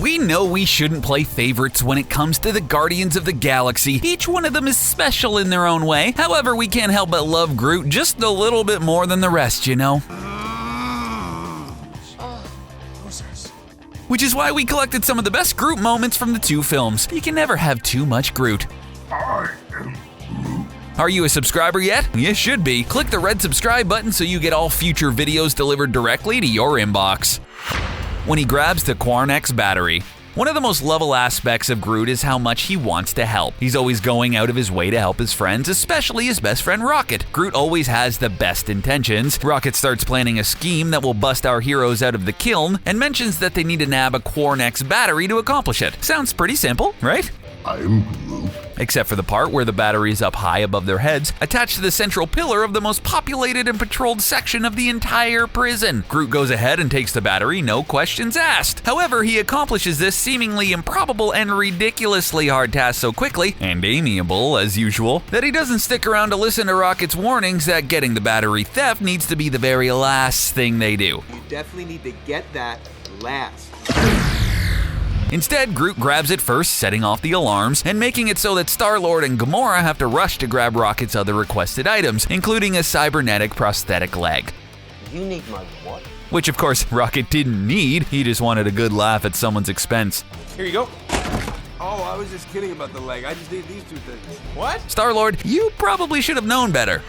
We know we shouldn't play favorites when it comes to the Guardians of the Galaxy. Each one of them is special in their own way. However, we can't help but love Groot just a little bit more than the rest, you know? Which is why we collected some of the best Groot moments from the two films. You can never have too much Groot. Are you a subscriber yet? You should be. Click the red subscribe button so you get all future videos delivered directly to your inbox. When he grabs the quarnyx battery. One of the most lovable aspects of Groot is how much he wants to help. He's always going out of his way to help his friends, especially his best friend Rocket. Groot always has the best intentions. Rocket starts planning a scheme that will bust our heroes out of the kiln and mentions that they need to nab a quarnyx battery to accomplish it. Sounds pretty simple, right? I'm Groot. Except for the part where the battery is up high above their heads, attached to the central pillar of the most populated and patrolled section of the entire prison. Groot goes ahead and takes the battery, no questions asked. However, he accomplishes this seemingly improbable and ridiculously hard task so quickly, and amiable as usual, that he doesn't stick around to listen to Rocket's warnings that getting the battery theft needs to be the very last thing they do. You definitely need to get that last. Instead, Groot grabs it first, setting off the alarms, and making it so that Star-Lord and Gamora have to rush to grab Rocket's other requested items, including a cybernetic prosthetic leg. You need my what? Which, of course, Rocket didn't need. He just wanted a good laugh at someone's expense. Here you go. Oh, I was just kidding about the leg. I just need these two things. What? Star-Lord, you probably should have known better.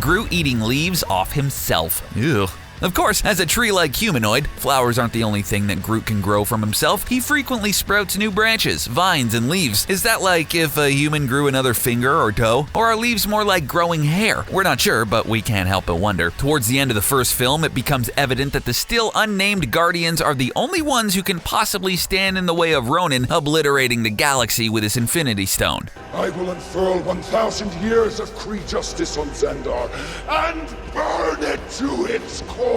Groot eating leaves off himself. Ew. Of course, as a tree-like humanoid, flowers aren't the only thing that Groot can grow from himself. He frequently sprouts new branches, vines, and leaves. Is that like if a human grew another finger or toe? Or are leaves more like growing hair? We're not sure, but we can't help but wonder. Towards the end of the first film, it becomes evident that the still unnamed Guardians are the only ones who can possibly stand in the way of Ronan obliterating the galaxy with his Infinity Stone. I will unfurl 1,000 years of Kree justice on Xandar and burn it to its core.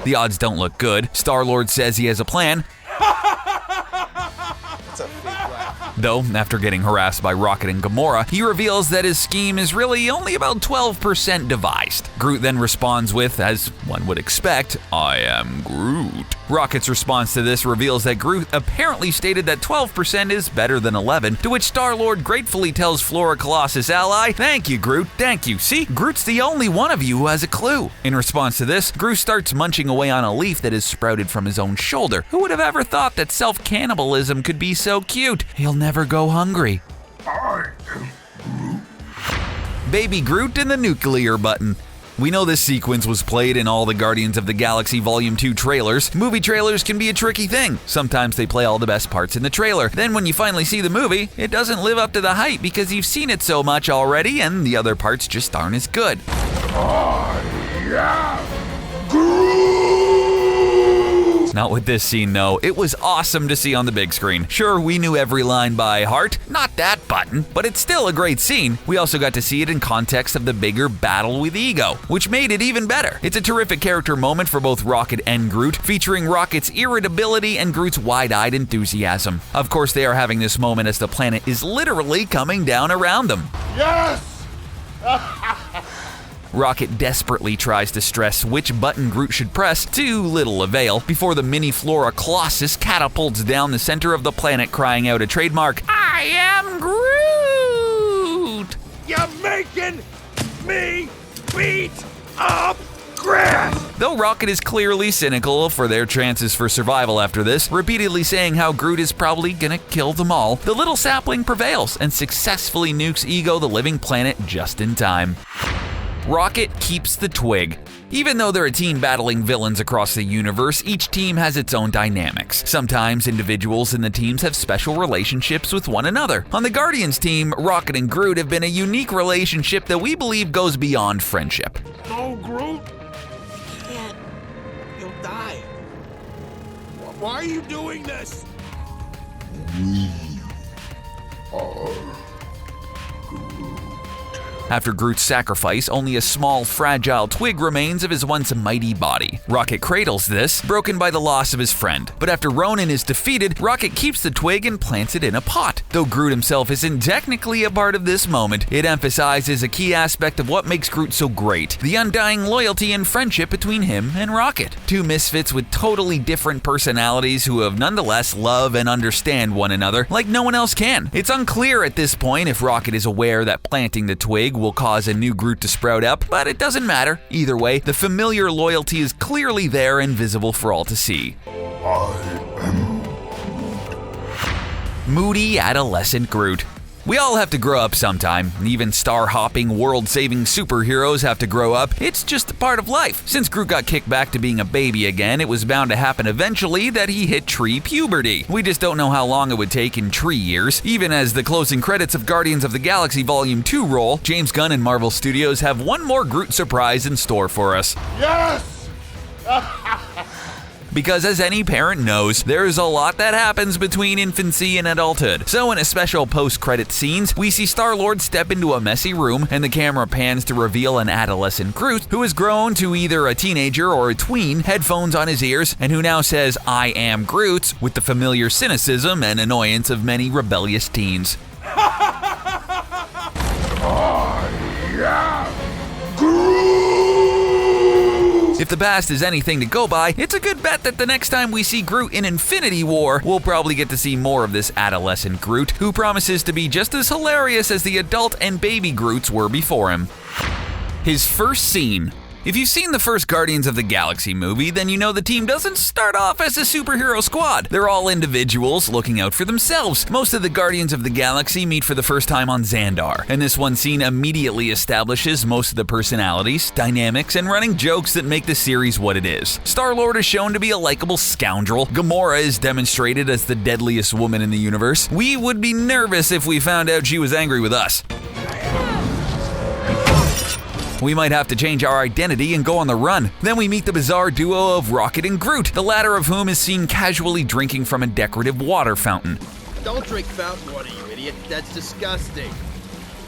The odds don't look good. Star-Lord says he has a plan. That's a big laugh. Though, after getting harassed by Rocket and Gamora, he reveals that his scheme is really only about 12% devised. Groot then responds with, as one would expect, "I am Groot." Rocket's response to this reveals that Groot apparently stated that 12% is better than 11, to which Star-Lord gratefully tells Flora Colossus ally, "Thank you, Groot, thank you. See, Groot's the only one of you who has a clue." In response to this, Groot starts munching away on a leaf that is sprouted from his own shoulder. Who would have ever thought that self-cannibalism could be so cute? He'll never go hungry. I am Groot. Baby Groot and the nuclear button. We know this sequence was played in all the Guardians of the Galaxy Volume 2 trailers. Movie trailers can be a tricky thing. Sometimes they play all the best parts in the trailer. Then when you finally see the movie, it doesn't live up to the hype because you've seen it so much already and the other parts just aren't as good. I am Groot. Not with this scene, though. It was awesome to see on the big screen. Sure, we knew every line by heart, not that button, but it's still a great scene. We also got to see it in context of the bigger battle with Ego, which made it even better. It's a terrific character moment for both Rocket and Groot, featuring Rocket's irritability and Groot's wide-eyed enthusiasm. Of course, they are having this moment as the planet is literally coming down around them. Yes! Rocket desperately tries to stress which button Groot should press, to little avail, before the mini Flora Colossus catapults down the center of the planet crying out a trademark, "I am Groot!" You're making me beat up grass! Though Rocket is clearly cynical for their chances for survival after this, repeatedly saying how Groot is probably gonna kill them all, the little sapling prevails and successfully nukes Ego the living planet just in time. Rocket keeps the twig. Even though they're a team battling villains across the universe, each team has its own dynamics. Sometimes individuals in the teams have special relationships with one another. On the Guardians team, Rocket and Groot have been a unique relationship that we believe goes beyond friendship. No, Groot. You can't. You'll die. Why are you doing this? We are Groot. After Groot's sacrifice, only a small, fragile twig remains of his once mighty body. Rocket cradles this, broken by the loss of his friend. But after Ronan is defeated, Rocket keeps the twig and plants it in a pot. Though Groot himself isn't technically a part of this moment, it emphasizes a key aspect of what makes Groot so great: the undying loyalty and friendship between him and Rocket. Two misfits with totally different personalities who have nonetheless love and understand one another like no one else can. It's unclear at this point if Rocket is aware that planting the twig will cause a new Groot to sprout up, but it doesn't matter. Either way, the familiar loyalty is clearly there and visible for all to see. Moody adolescent Groot. We all have to grow up sometime. Even star-hopping, world-saving superheroes have to grow up. It's just a part of life. Since Groot got kicked back to being a baby again, it was bound to happen eventually that he hit tree puberty. We just don't know how long it would take in tree years. Even as the closing credits of Guardians of the Galaxy Volume 2 roll, James Gunn and Marvel Studios have one more Groot surprise in store for us. Yes! Because as any parent knows, there's a lot that happens between infancy and adulthood. So in a special post-credit scenes, we see Star-Lord step into a messy room, and the camera pans to reveal an adolescent Groot who has grown to either a teenager or a tween, headphones on his ears, and who now says, "I am Groot," with the familiar cynicism and annoyance of many rebellious teens. If the past is anything to go by, it's a good bet that the next time we see Groot in Infinity War, we'll probably get to see more of this adolescent Groot, who promises to be just as hilarious as the adult and baby Groots were before him. His first scene. If you've seen the first Guardians of the Galaxy movie, then you know the team doesn't start off as a superhero squad. They're all individuals looking out for themselves. Most of the Guardians of the Galaxy meet for the first time on Xandar, and this one scene immediately establishes most of the personalities, dynamics, and running jokes that make the series what it is. Star-Lord is shown to be a likable scoundrel. Gamora is demonstrated as the deadliest woman in the universe. We would be nervous if we found out she was angry with us. We might have to change our identity and go on the run. Then we meet the bizarre duo of Rocket and Groot, the latter of whom is seen casually drinking from a decorative water fountain. Don't drink fountain water, you idiot. That's disgusting.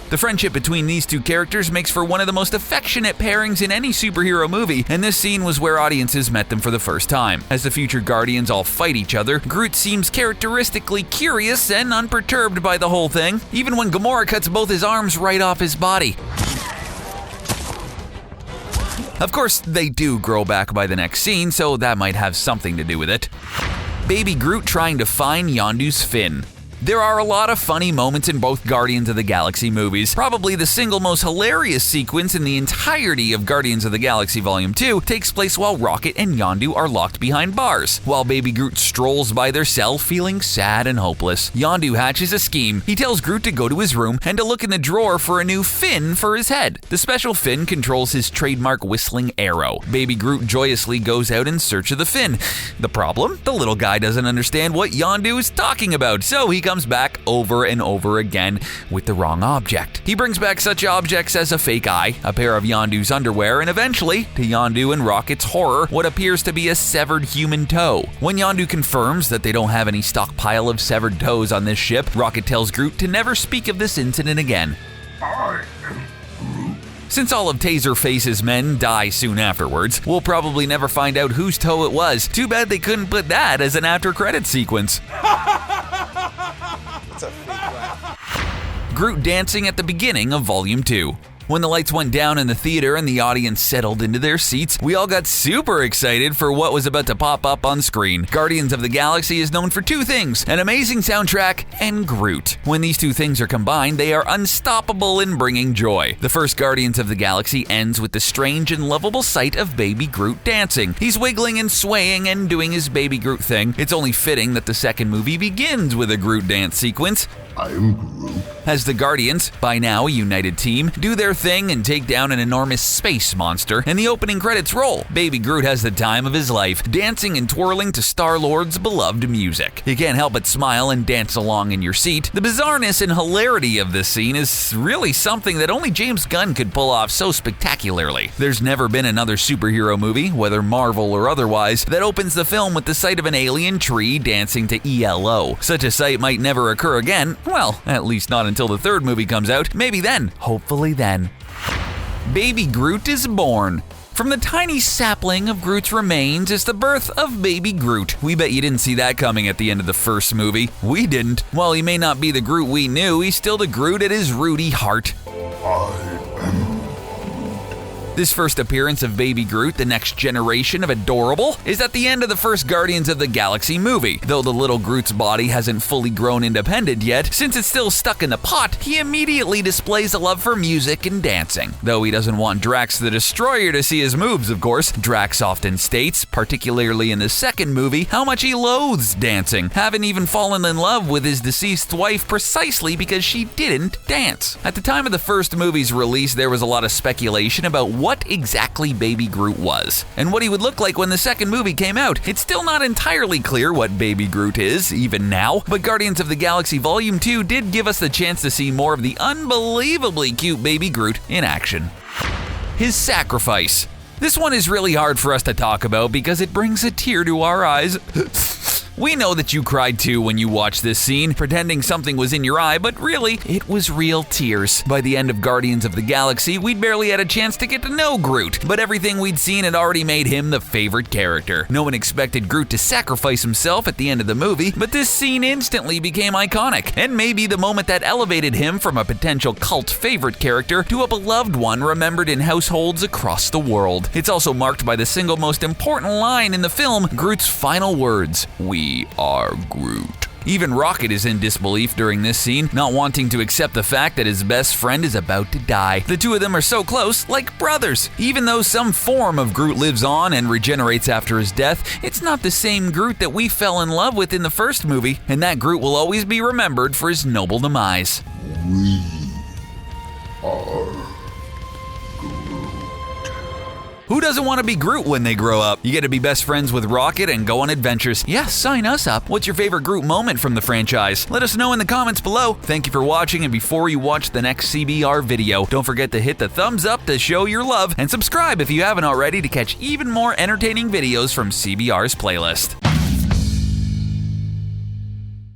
The friendship between these two characters makes for one of the most affectionate pairings in any superhero movie, and this scene was where audiences met them for the first time. As the future Guardians all fight each other, Groot seems characteristically curious and unperturbed by the whole thing, even when Gamora cuts both his arms right off his body. Of course, they do grow back by the next scene, so that might have something to do with it. Baby Groot trying to find Yondu's fin. There are a lot of funny moments in both Guardians of the Galaxy movies. Probably the single most hilarious sequence in the entirety of Guardians of the Galaxy Volume 2 takes place while Rocket and Yondu are locked behind bars. While Baby Groot strolls by their cell feeling sad and hopeless, Yondu hatches a scheme. He tells Groot to go to his room and to look in the drawer for a new fin for his head. The special fin controls his trademark whistling arrow. Baby Groot joyously goes out in search of the fin. The problem? The little guy doesn't understand what Yondu is talking about, so he comes back over and over again with the wrong object. He brings back such objects as a fake eye, a pair of Yondu's underwear, and eventually, to Yondu and Rocket's horror, what appears to be a severed human toe. When Yondu confirms that they don't have any stockpile of severed toes on this ship, Rocket tells Groot to never speak of this incident again. Since all of Taserface's men die soon afterwards, we'll probably never find out whose toe it was. Too bad they couldn't put that as an after-credit sequence. Groot dancing at the beginning of Volume 2. When the lights went down in the theater and the audience settled into their seats, we all got super excited for what was about to pop up on screen. Guardians of the Galaxy is known for two things: an amazing soundtrack and Groot. When these two things are combined, they are unstoppable in bringing joy. The first Guardians of the Galaxy ends with the strange and lovable sight of Baby Groot dancing. He's wiggling and swaying and doing his Baby Groot thing. It's only fitting that the second movie begins with a Groot dance sequence. I'm Groot. As the Guardians, by now a united team, do their thing and take down an enormous space monster, and the opening credits roll. Baby Groot has the time of his life, dancing and twirling to Star-Lord's beloved music. You can't help but smile and dance along in your seat. The bizarreness and hilarity of this scene is really something that only James Gunn could pull off so spectacularly. There's never been another superhero movie, whether Marvel or otherwise, that opens the film with the sight of an alien tree dancing to ELO. Such a sight might never occur again, Well, at least not until the third movie comes out. Maybe then. Hopefully then. Baby Groot is born. From the tiny sapling of Groot's remains is the birth of Baby Groot. We bet you didn't see that coming at the end of the first movie. We didn't. While he may not be the Groot we knew, he's still the Groot at his rooty heart. This first appearance of Baby Groot, the next generation of adorable, is at the end of the first Guardians of the Galaxy movie. Though the little Groot's body hasn't fully grown independent yet, since it's still stuck in the pot, he immediately displays a love for music and dancing. Though he doesn't want Drax the Destroyer to see his moves, of course. Drax often states, particularly in the second movie, how much he loathes dancing, having even fallen in love with his deceased wife precisely because she didn't dance. At the time of the first movie's release, there was a lot of speculation about what exactly Baby Groot was, and what he would look like when the second movie came out. It's still not entirely clear what Baby Groot is, even now, but Guardians of the Galaxy Volume 2 did give us the chance to see more of the unbelievably cute Baby Groot in action. His sacrifice. This one is really hard for us to talk about because it brings a tear to our eyes. We know that you cried too when you watched this scene, pretending something was in your eye, but really, it was real tears. By the end of Guardians of the Galaxy, we'd barely had a chance to get to know Groot, but everything we'd seen had already made him the favorite character. No one expected Groot to sacrifice himself at the end of the movie, but this scene instantly became iconic, and maybe the moment that elevated him from a potential cult favorite character to a beloved one remembered in households across the world. It's also marked by the single most important line in the film, Groot's final words, "We are Groot." Even Rocket is in disbelief during this scene, not wanting to accept the fact that his best friend is about to die. The two of them are so close, like brothers. Even though some form of Groot lives on and regenerates after his death, it's not the same Groot that we fell in love with in the first movie, and that Groot will always be remembered for his noble demise. We are. Who doesn't want to be Groot when they grow up? You get to be best friends with Rocket and go on adventures. Yes, sign us up. What's your favorite Groot moment from the franchise? Let us know in the comments below. Thank you for watching, and before you watch the next CBR video, don't forget to hit the thumbs up to show your love, and subscribe if you haven't already to catch even more entertaining videos from CBR's playlist.